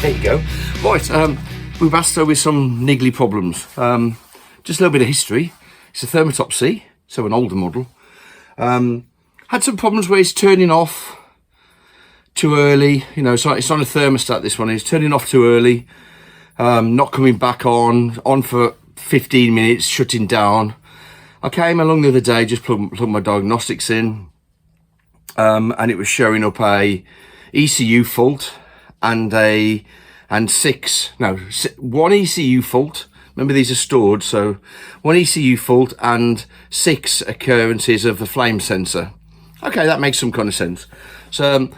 There you go. Right, Webasto with some niggly problems. Just a little bit of history. It's a Thermotop C, so an older model. Had some problems where it's turning off too early. You know, so it's on a thermostat, this one. It's turning off too early, not coming back on for 15 minutes, shutting down. I came along the other day, just plugged my diagnostics in, and it was showing up a ECU fault and one ECU fault. Remember, these are stored, so one ECU fault and 6 occurrences of the flame sensor. Okay, that makes some kind of sense. So,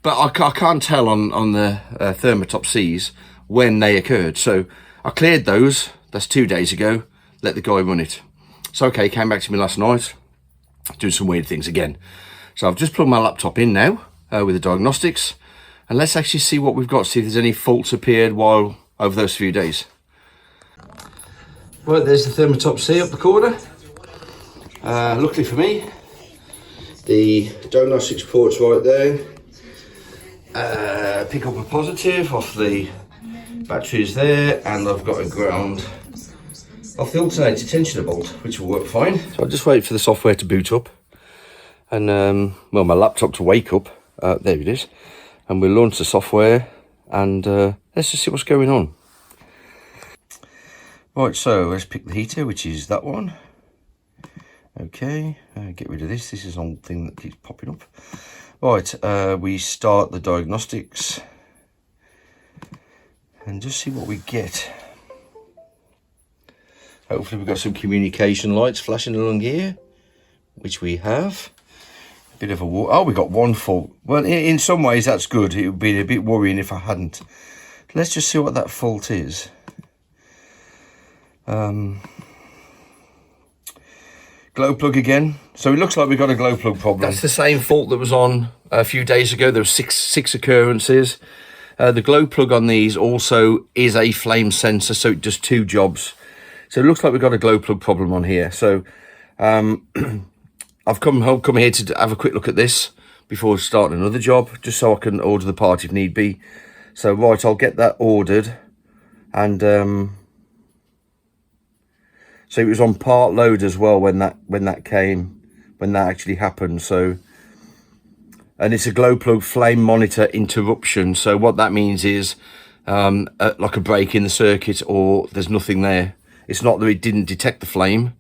but I can't tell on the Thermotop Cs when they occurred. So I cleared those. That's 2 days ago. Let the guy run it. So okay, came back to me last night, doing some weird things again. So I've just plugged my laptop in now with the diagnostics, and let's actually see what we've got. See if there's any faults appeared while over those few days. Right, there's the Thermotop C up the corner. Luckily for me, the diagnostics port's right there. Pick up a positive off the batteries there, and I've got a ground off the alternator tensioner bolt, which will work fine. So I'll just wait for the software to boot up, and well, my laptop to wake up. There it is, and we'll launch the software, and let's just see what's going on. Right, so let's pick the heater, which is that one. Okay, get rid of this. This is an old thing that keeps popping up. Right, we start the diagnostics and just see what we get. Hopefully we've got some communication lights flashing along here, which we have. A bit of a oh, we got one fault. Well, in some ways that's good. It would be a bit worrying if I hadn't. Let's just see what that fault is. Glow plug again. So it looks like we've got a glow plug problem. That's the same fault that was on a few days ago. There were six occurrences. The glow plug on these also is a flame sensor, so it does 2 jobs. So it looks like we've got a glow plug problem on here. So I've come here to have a quick look at this before starting another job, just so I can order the part if need be. So right, I'll get that ordered, and so it was on part load as well when that actually happened. So, and it's a glow plug flame monitor interruption. So what that means is like a break in the circuit, or there's nothing there. It's not that it didn't detect the flame,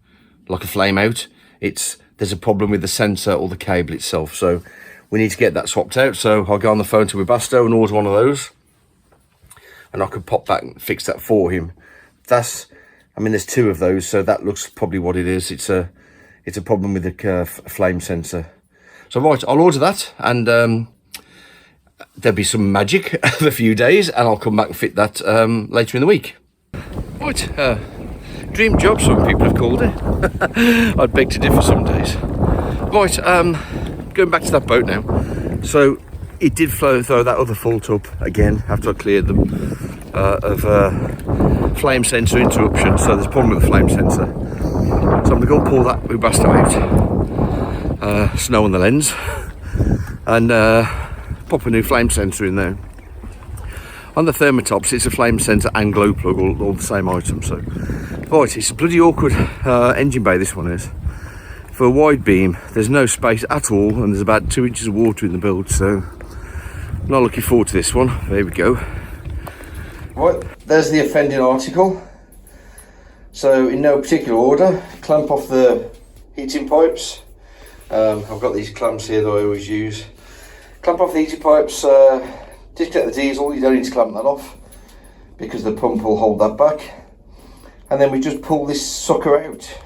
like a flame out. There's a problem with the sensor or the cable itself. So we need to get that swapped out. So I'll go on the phone to Webasto and order one of those, and I could pop that and fix that for him. I mean, there's 2 of those, so that looks probably what it is. It's a problem with the flame sensor. So right, I'll order that, and there'll be some magic of a few days, and I'll come back and fit that later in the week. Right, dream job, some people have called it. I'd beg to differ some days. Right, going back to that boat now. So it did throw that other fault up again after I cleared them of flame sensor interruption. So there's a problem with the flame sensor. So I'm going to go pull that Webasto out, snow on the lens, and pop a new flame sensor in there. On the Thermotops, it's a flame sensor and glow plug, all the same item. So, right, it's a bloody awkward engine bay, this one is. For a wide beam, there's no space at all, and there's about 2 inches of water in the build, so not looking forward to this one. There we go. Right, there's the offending article. So in no particular order, clamp off the heating pipes. I've got these clamps here that I always use. Clamp off the heating pipes, disconnect the diesel. You don't need to clamp that off because the pump will hold that back. And then we just pull this sucker out.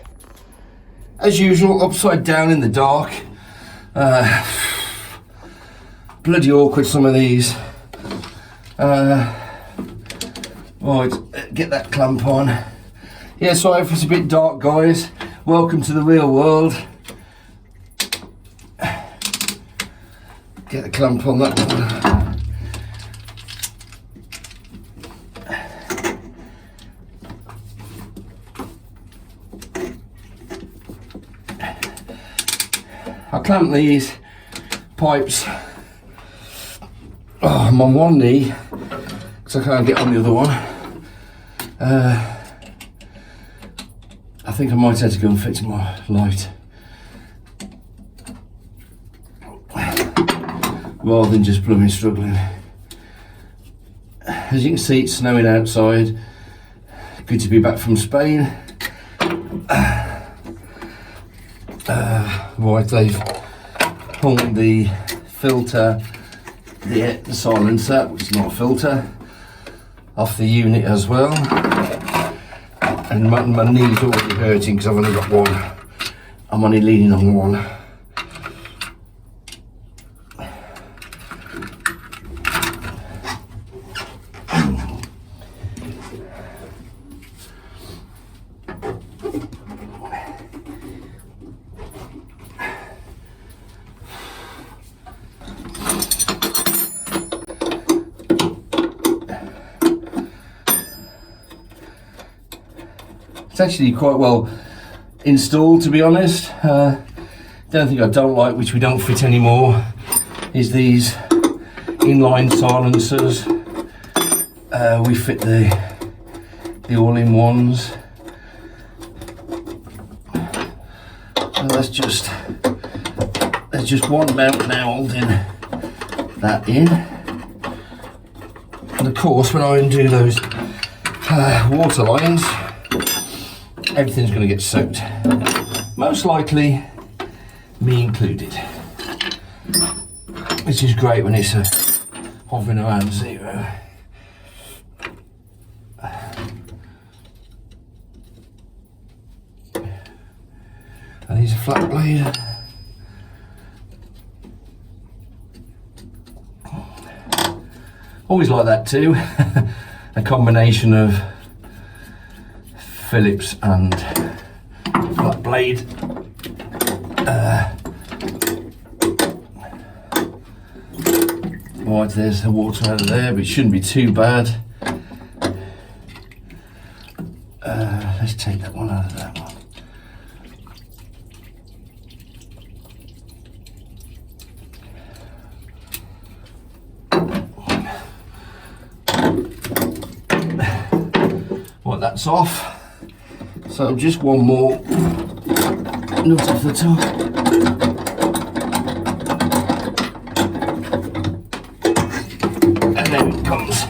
As usual, upside down in the dark. Bloody awkward, some of these. Right, get that clamp on. Yeah, sorry if it's a bit dark, guys. Welcome to the real world. Get the clamp on that one. I clamp these pipes. Oh, I'm on one knee, because because I can't get on the other one. I think I might have to go and fix my light rather than just blooming struggling. As you can see, it's snowing outside. Good to be back from Spain. Right, they've hung the filter, the silencer, which is not a filter, off the unit as well. And my knee's already hurting because I've only got one. I'm only leaning on one. It's actually quite well installed, to be honest. The only thing I don't like, which we don't fit anymore, is these inline silencers. We fit the all-in-ones. So there's just one mount now holding that in. And of course, when I undo those water lines, everything's going to get soaked. Most likely, me included. Which is great when it's hovering around 0. And here's a flat blade. Always like that too. A combination of Phillips and flat blade. Right, there's the water out of there, but it shouldn't be too bad. Let's take that one out of that one. Right, that's off. So just one more nut off the top. And there it comes.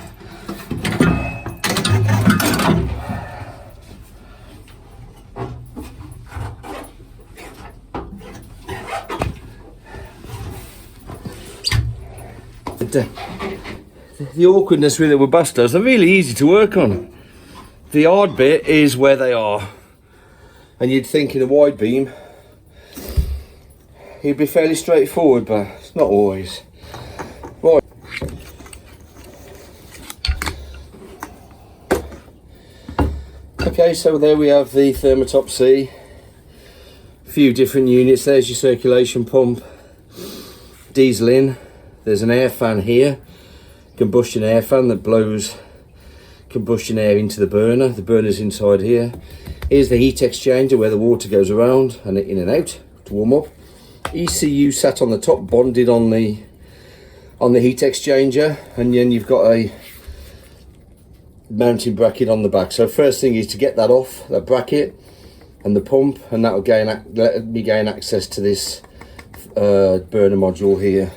The awkwardness with the Webastos, they're really easy to work on. The hard bit is where they are, and you'd think in a wide beam it'd be fairly straightforward, but it's not always. Right. Okay, so there we have the Thermotop C. A few different units. There's your circulation pump, diesel in. There's an air fan here, combustion air fan that blows combustion air into the burner. The burner's inside here. Here's the heat exchanger where the water goes around and in and out to warm up. ECU sat on the top, bonded on the heat exchanger, and then you've got a mounting bracket on the back. So first thing is to get that off, that bracket and the pump, and that will let me gain access to this burner module here.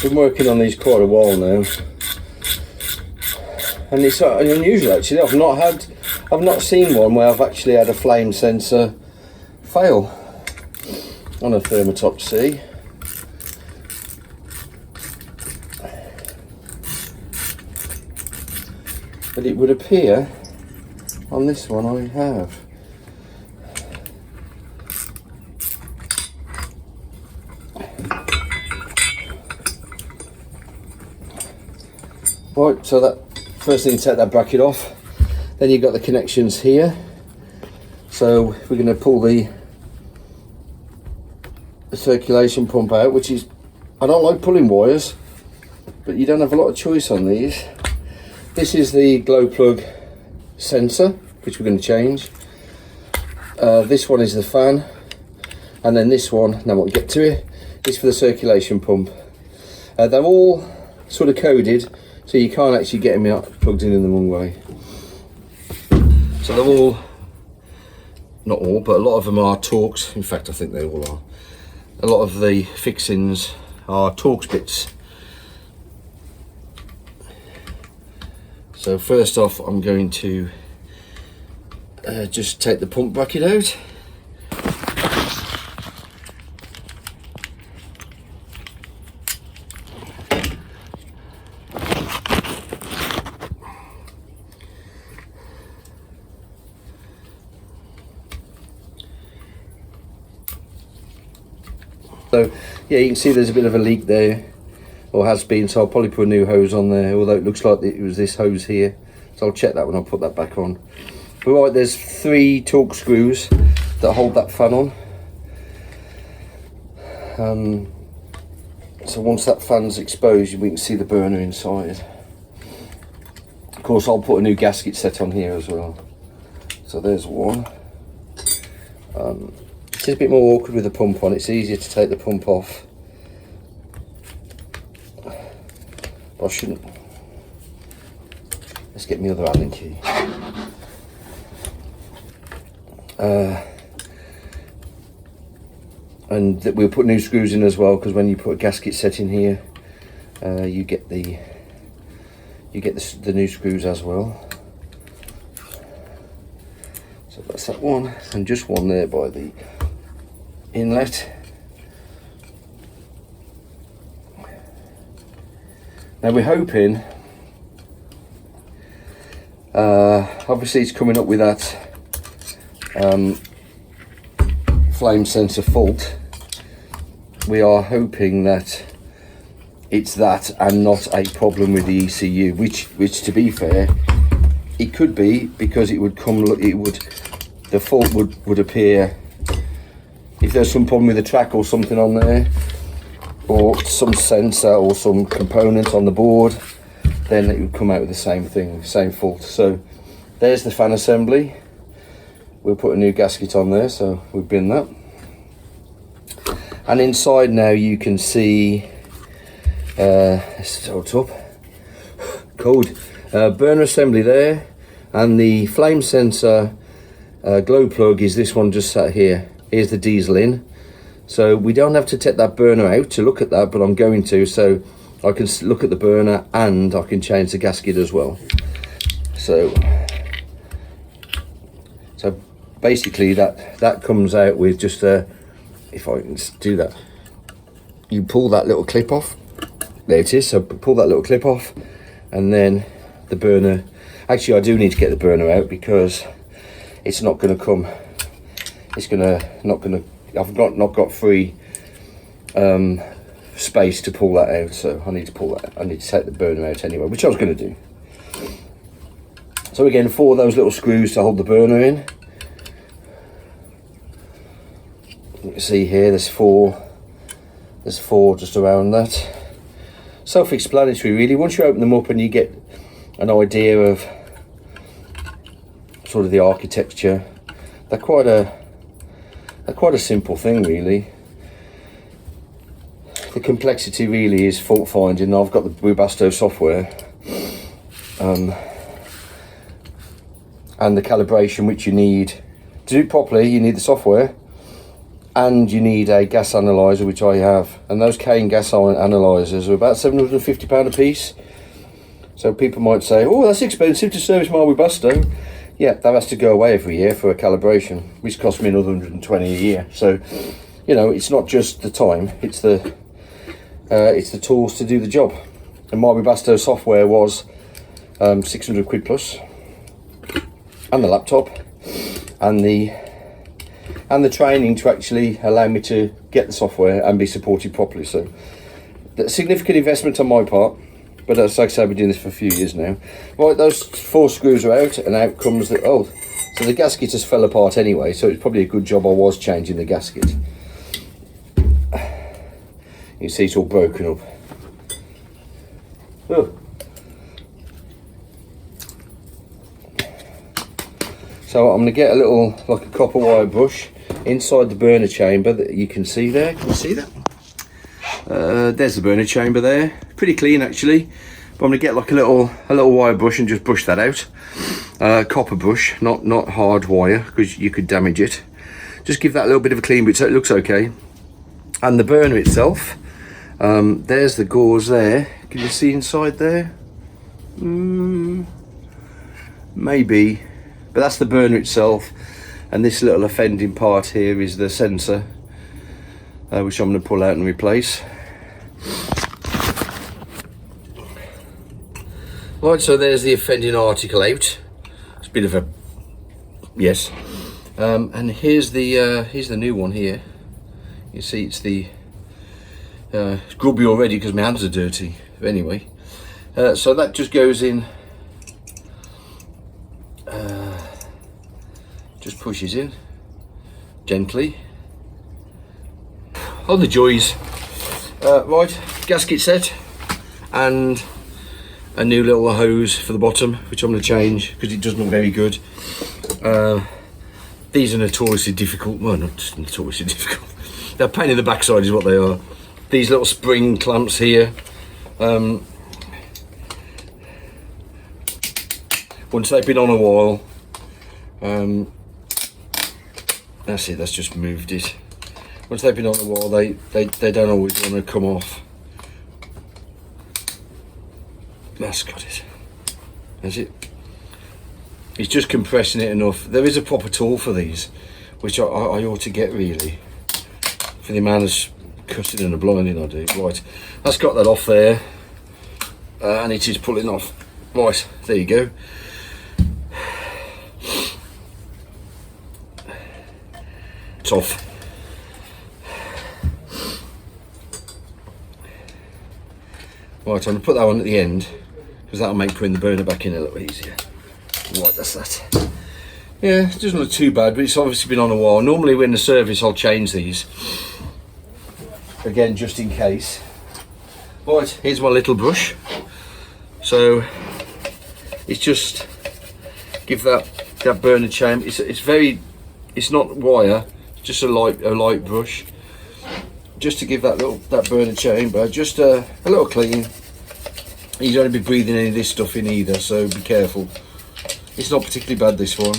Been working on these quite a while now, and it's unusual actually. I've not seen one where I've actually had a flame sensor fail on a Thermotop C. But it would appear on this one I have. Right, so that first thing, take that bracket off. Then you've got the connections here. So we're going to pull the circulation pump out, which is, I don't like pulling wires, but you don't have a lot of choice on these. This is the glow plug sensor, which we're going to change. This one is the fan. And then this one, now we'll get to it, is for the circulation pump. They're all sort of coded, so you can't actually get them out plugged in the wrong way. So they're all, not all, but a lot of them are Torx. In fact, I think they all are. A lot of the fixings are Torx bits. So first off, I'm going to just take the pump bracket out. So yeah, you can see there's a bit of a leak there, or has been, so I'll probably put a new hose on there, although it looks like it was this hose here. So I'll check that when I put that back on. But right, there's 3 Torx screws that hold that fan on. So once that fan's exposed, we can see the burner inside. Of course, I'll put a new gasket set on here as well. So there's one. It's a bit more awkward with the pump on. It's easier to take the pump off. But I shouldn't. Let's get my other Allen key. And we'll put new screws in as well, because when you put a gasket set in here, you get the new screws as well. So that's that one, and just one there by the inlet. Now we're hoping, obviously it's coming up with that flame sensor fault. We are hoping that it's that and not a problem with the ECU, which to be fair, it could be, because the fault would appear if there's some problem with the track or something on there, or some sensor or some component on the board, then it would come out with the same thing, same fault. So there's the fan assembly. We'll put a new gasket on there, so we've bin that. And inside now you can see top code burner assembly there, and the flame sensor glow plug is this one just sat here. Here's the diesel in, so we don't have to take that burner out to look at that, but I'm going to, so I can look at the burner and I can change the gasket as well. So basically that comes out with just a, if I can do that, you pull that little clip off, there it is, so pull that little clip off, and then the burner, actually I do need to get the burner out because it's not going to come, it's not gonna I've not got free space to pull that out, so I need to pull that, I need to take the burner out anyway, which I was going to do. So again, 4 of those little screws to hold the burner in. You can see here there's 4 just around that. Self-explanatory really. Once you open them up and you get an idea of sort of the architecture, they're quite a simple thing really. The complexity really is fault finding. I've got the Webasto software and the calibration, which you need to do it properly. You need the software and you need a gas analyzer, which I have, and those Kane gas analyzers are about £750 a piece. So people might say, oh, that's expensive to service my Webasto. Yeah, that has to go away every year for a calibration, which costs me another 120 a year. So, you know, it's not just the time, it's the tools to do the job. And my Webasto software was 600 quid plus, and the laptop, and the training to actually allow me to get the software and be supported properly. So, a significant investment on my part. But as like I say, I've been doing this for a few years now. Right, those 4 screws are out, and out comes the, oh, so the gasket just fell apart anyway, so it's probably a good job I was changing the gasket. You see it's all broken up. Oh. So I'm going to get a little, like a copper wire brush, inside the burner chamber that you can see there. Can you see that? There's the burner chamber there. Pretty clean actually. But I'm gonna get like a little wire brush and just brush that out. Copper brush, not hard wire, because you could damage it. Just give that a little bit of a clean bit so it looks okay. And the burner itself, there's the gauze there. Can you see inside there? Maybe, but that's the burner itself. And this little offending part here is the sensor, which I'm going to pull out and replace. Right, so there's the offending article out. It's a bit of a, yes. And here's the new one here. You see it's the, it's grubby already because my hands are dirty. But anyway, so that just goes in, just pushes in gently. On the joys. Right, gasket set and a new little hose for the bottom, which I'm going to change because it doesn't look very good. These are notoriously difficult. Well, not notoriously difficult. They're a pain in the backside is what they are. These little spring clamps here. Once they've been on a while, that's it. That's just moved it. Once they've been on a while, they don't always want to come off. That's got it. That's it. It's just compressing it enough. There is a proper tool for these, which I ought to get really, for the amount of cutting and the blinding I do. Right, that's got that off there, and it is pulling off. Right, there you go. It's off. Right, I'm going to put that on at the end, because that'll make putting the burner back in a little easier. Right, that's that. Yeah, it doesn't look too bad, but it's obviously been on a while. Normally when the service I'll change these, again just in case. Right, here's my little brush. So it's just give that burner chamber. It's not wire, it's just a light brush, just to give that burner chamber just a little clean. You don't want to be breathing any of this stuff in either, so be careful. It's not particularly bad, this one.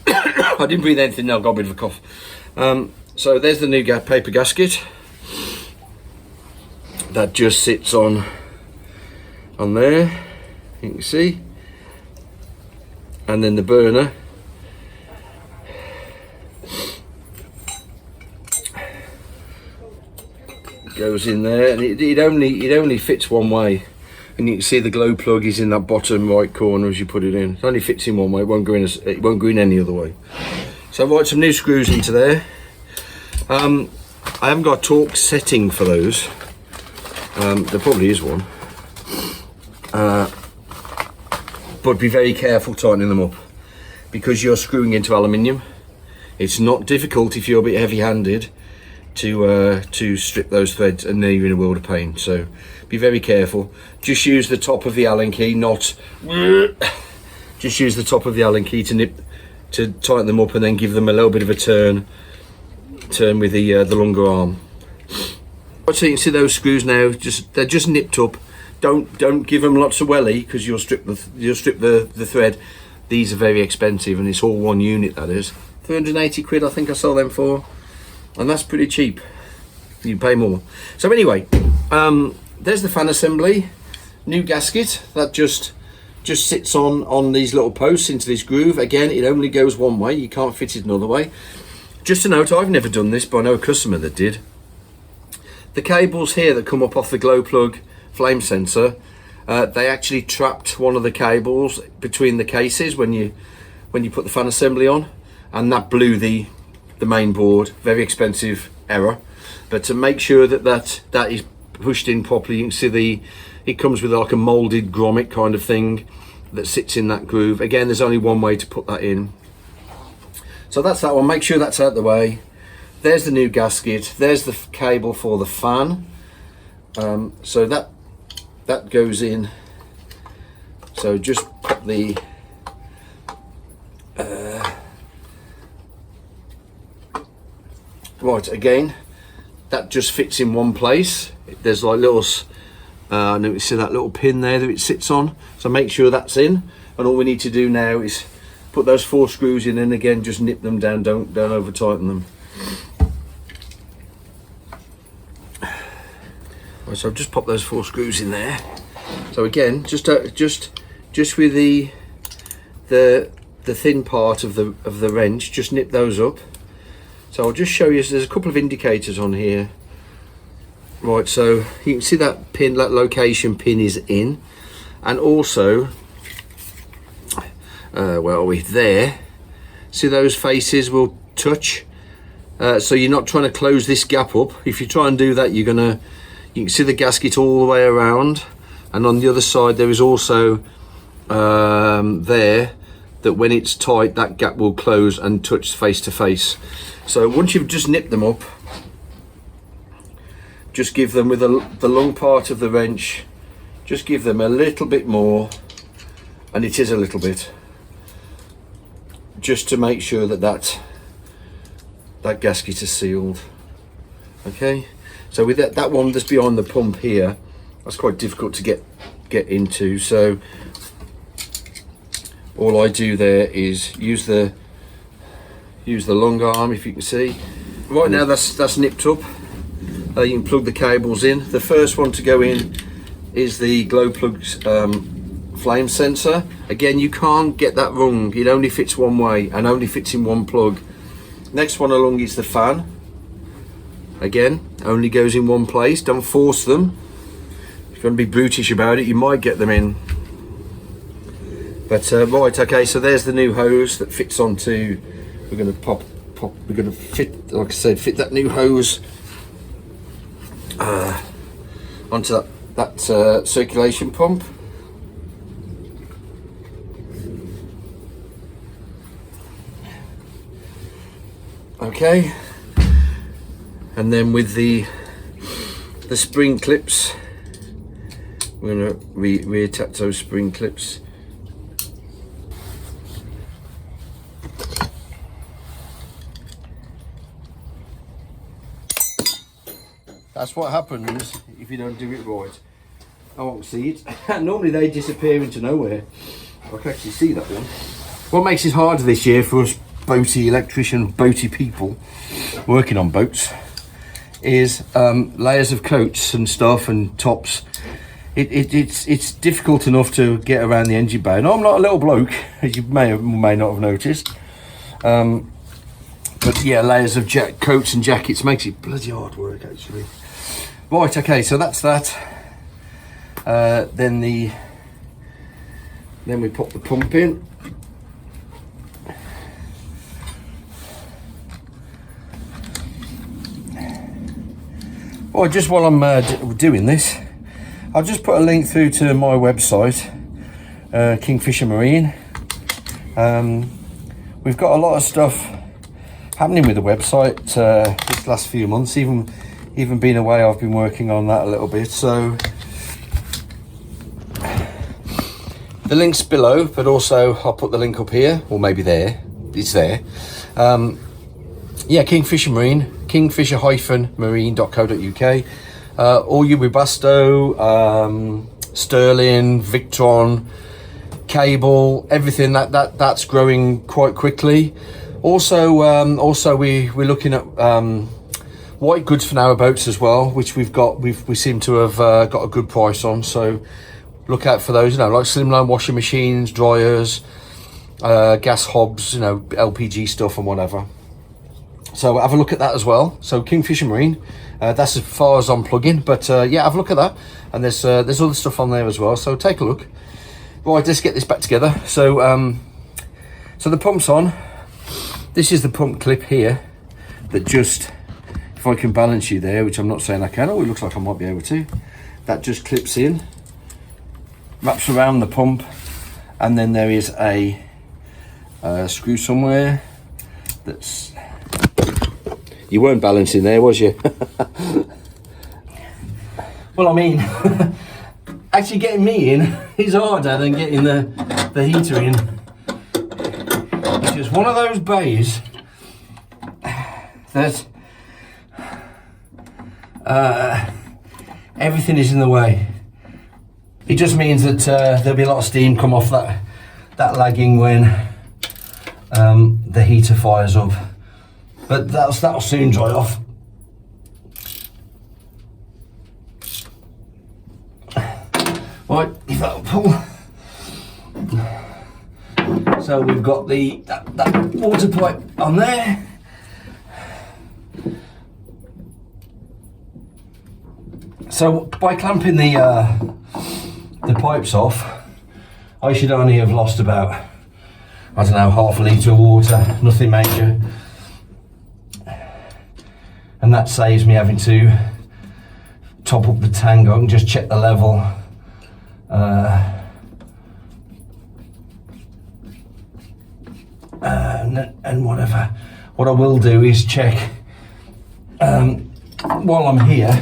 I didn't breathe anything now, got a bit of a cough. So there's the new paper gasket. That just sits on there, you can see. And then the burner. Goes in there, and it only fits one way. And you can see the glow plug is in that bottom right corner as you put it in. It only fits in one way, it won't go in any other way. So I've got some new screws into there. I haven't got a torque setting for those. There probably is one. But be very careful tightening them up, because you're screwing into aluminium. It's not difficult if you're a bit heavy-handed to strip those threads, and then you're in a world of pain. So be very careful. Just use the top of the Allen key, just use the top of the Allen key to tighten them up, and then give them a little bit of a turn with the longer arm. So you can see those screws now, they're just nipped up. Don't give them lots of welly, because you'll strip the thread. These are very expensive, and it's all one unit, that is. 380 quid I think I sold them for, and that's pretty cheap. You pay more. So anyway, there's the fan assembly. New gasket that just sits on these little posts into this groove. Again, it only goes one way, you can't fit it another way. Just a note, I've never done this, but I know a customer that did. The cables here that come up off the glow plug flame sensor, they actually trapped one of the cables between the cases when you put the fan assembly on, and that blew the main board. Very expensive error, but to make sure that is pushed in properly, you can see it comes with like a molded grommet kind of thing that sits in that groove. Again, there's only one way to put that in. So that's that one. Make sure that's out the way. There's the new gasket. There's the cable for the fan. So that goes in. So just put the Right, again, that just fits in one place. There's like little, you see that little pin there that it sits on. So make sure that's in. And all we need to do now is put those 4 screws in, and again, just nip them down. Don't over tighten them. Right, so I've just popped those 4 screws in there. So again, just with the thin part of the wrench, just nip those up. So I'll just show you. There's a couple of indicators on here. Right, so you can see that pin, that location pin is in, and also, where are we? There. See those faces will touch. So you're not trying to close this gap up. If you try and do that, you can see the gasket all the way around, and on the other side there is also there that when it's tight, that gap will close and touch face to face. So once you've just nipped them up, just give them with the long part of the wrench, just give them a little bit more, and it is a little bit, just to make sure that gasket is sealed. Okay, so with that one that's behind the pump here, that's quite difficult to get into. So all I do there is use the long arm, if you can see. Right now that's nipped up. You can plug the cables in. The first one to go in is the glow plug's flame sensor. Again, you can't get that wrong. It only fits one way and only fits in one plug. Next one along is the fan. Again, only goes in one place. Don't force them. If you're going to be brutish about it, you might get them in. But right, okay, so there's the new hose that fits onto. We're going to we're going to fit, like I said, fit that new hose onto that circulation pump. Okay, and then with the spring clips, we're going to reattach those spring clips. That's what happens if you don't do it right. I won't see it. Normally they disappear into nowhere. I can actually see that one. What makes it harder this year for us boaty electrician, boaty people working on boats is layers of coats and stuff and tops. It's difficult enough to get around the engine bay. No, I'm not a little bloke, as you may or may not have noticed. But yeah, layers of coats and jackets makes it bloody hard work actually. Right, okay, so that's that. Then we pop the pump in. Well, just while I'm doing this, I'll just put a link through to my website, Kingfisher Marine. We've got a lot of stuff happening with the website this last few months. Even being away, I've been working on that a little bit. So the link's below, but also I'll put the link up here, or maybe there. It's there. Yeah, Kingfisher Marine, kingfisher-marine.co.uk. All your Webasto, Sterling, Victron, cable, everything that's growing quite quickly. Also, we're looking at white goods for narrowboats as well, which we seem to have got a good price on. So look out for those, like slimline washing machines, dryers, gas hobs, LPG stuff and whatever. So have a look at that as well. So Kingfisher Marine, that's as far as I'm plugging, but yeah, have a look at that. And there's other stuff on there as well. So take a look. Right, let's get this back together. So so the pump's on. This is the pump clip here that just, if I can balance you there, which I'm not saying I can. Oh, it looks like I might be able to. That just clips in, wraps around the pump, and then there is a screw somewhere that's. You weren't balancing there, was you? Well, I mean, actually getting me in is harder than getting the heater in. It's just one of those bays that everything is in the way. It just means that there'll be a lot of steam come off that lagging when the heater fires up, but that'll soon dry off. Right, if that'll pull. So we've got that water pipe on there. So by clamping the pipes off, I should only have lost about, I don't know, half a litre of water, nothing major. And that saves me having to top up the tank. I can just check the level. And whatever. What I will do is check while I'm here.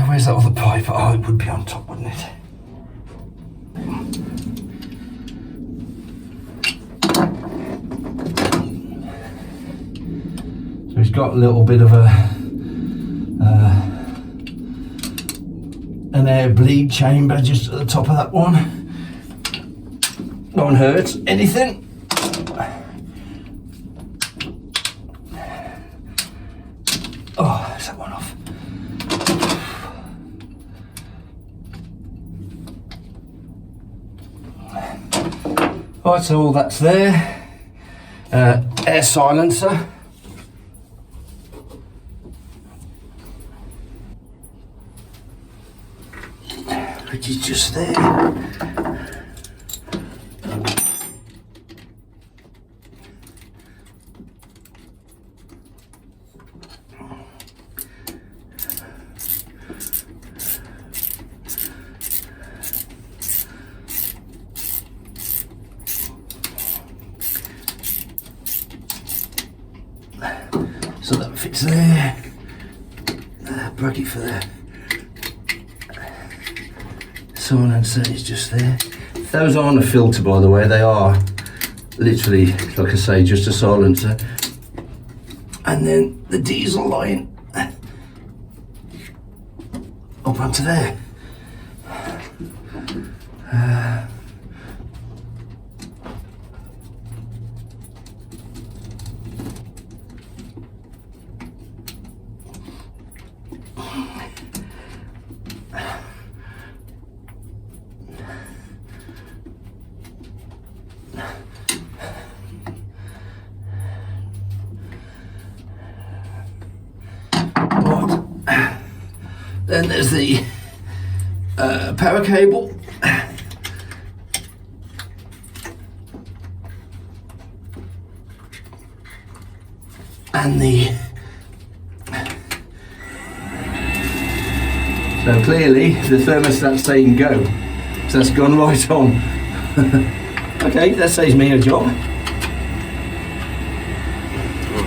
Where's that other pipe? Oh, it would be on top, wouldn't it? So it's got a little bit of an air bleed chamber just at the top of that one. No one hurts anything. Oh, there's that one off. Right, so all that's there. Air silencer. Which is just there. So that fits there. Bracket for the silencer is just there. Those aren't a filter, by the way. They are literally, like I say, just a silencer. And then the diesel line up onto there. Then there's the power cable. And so clearly the thermostat's saying go. So that's gone right on. Okay, that saves me a job. Right,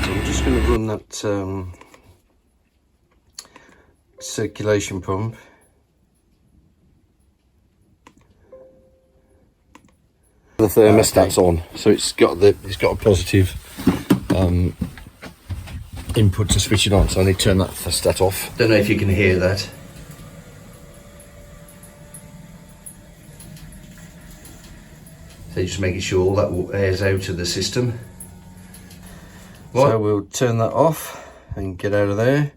I'm just going to run that circulation pump. The thermostat's on, so it's got a positive input to switch it on. So I need to turn that thermostat off. Don't know if you can hear that. So just making sure all that air's out of the system. Right. So we'll turn that off and get out of there.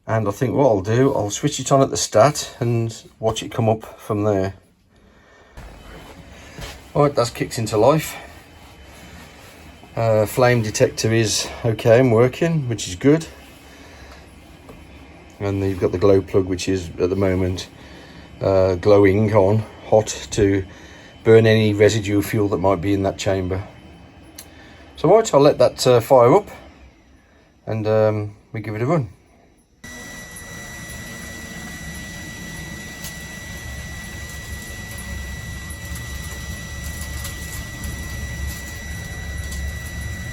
And I think what I'll do, I'll switch it on at the stat and watch it come up from there. Alright, that's kicked into life. Flame detector is okay and working, which is good. And you've got the glow plug, which is at the moment glowing on, hot, to burn any residue fuel that might be in that chamber. So right, I'll let that fire up and we give it a run.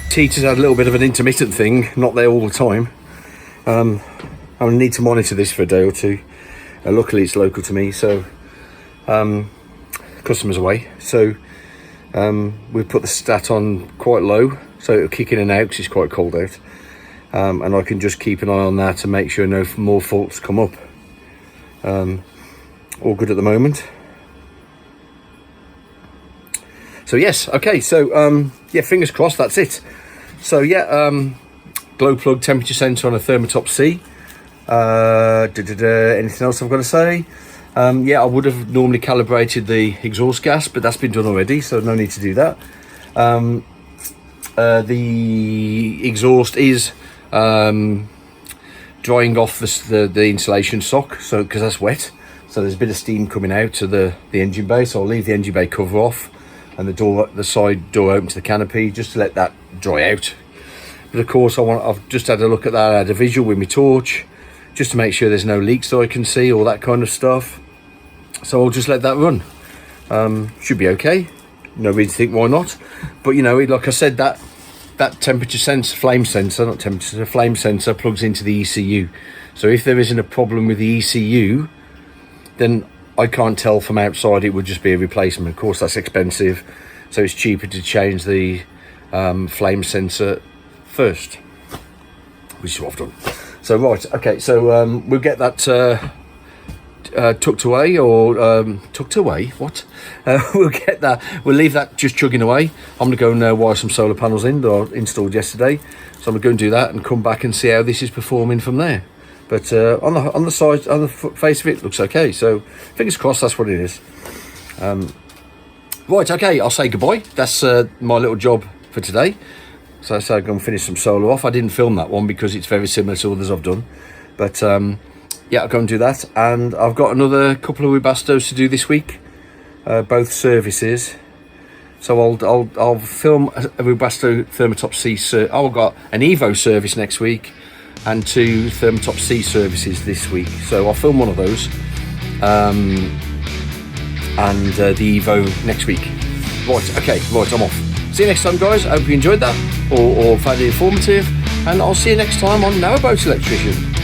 Heater's had a little bit of an intermittent thing, not there all the time. I need to monitor this for a day or two. Luckily it's local to me, so customers away, so we put the stat on quite low, so it'll kick in and out because it's quite cold out. and I can just keep an eye on that to make sure no more faults come up. All good at the moment. So yes, okay, so yeah, fingers crossed, that's it. So yeah, glow plug temperature sensor on a Thermotop C. Anything else I've got to say? Yeah, I would have normally calibrated the exhaust gas, but that's been done already, so no need to do that. The exhaust is drying off the insulation sock, so because that's wet, so there's a bit of steam coming out to the engine bay. So I'll leave the engine bay cover off and the side door open to the canopy just to let that dry out. But of course I've just had a look at that. I had a visual with my torch just to make sure there's no leaks that I can see, all that kind of stuff. So I'll just let that run. Should be okay. No reason to think why not. But you know, like I said, that temperature sensor, flame sensor plugs into the ECU. So if there isn't a problem with the ECU, then I can't tell from outside. It would just be a replacement. Of course, that's expensive, so it's cheaper to change the flame sensor first, which is what I've done. So right, okay, so we'll get that tucked away, or tucked away. What? We'll leave that just chugging away. I'm gonna go and wire some solar panels in that I installed yesterday. So I'm gonna go and do that and come back and see how this is performing from there. But on the side, on the face of it, looks okay. So fingers crossed, that's what it is. Right, okay, I'll say goodbye. That's my little job for today. So I'm going to finish some solar off. I didn't film that one because it's very similar to others I've done. But yeah, I'll go and do that. And I've got another couple of Webastos to do this week, both services. So I'll film a Webasto Thermotop C. I've got an Evo service next week and 2 Thermotop C services this week. So I'll film one of those and the Evo next week. Right, okay, right, I'm off. See you next time, guys. I hope you enjoyed that or found it informative, and I'll see you next time on Narrowboat Electrician.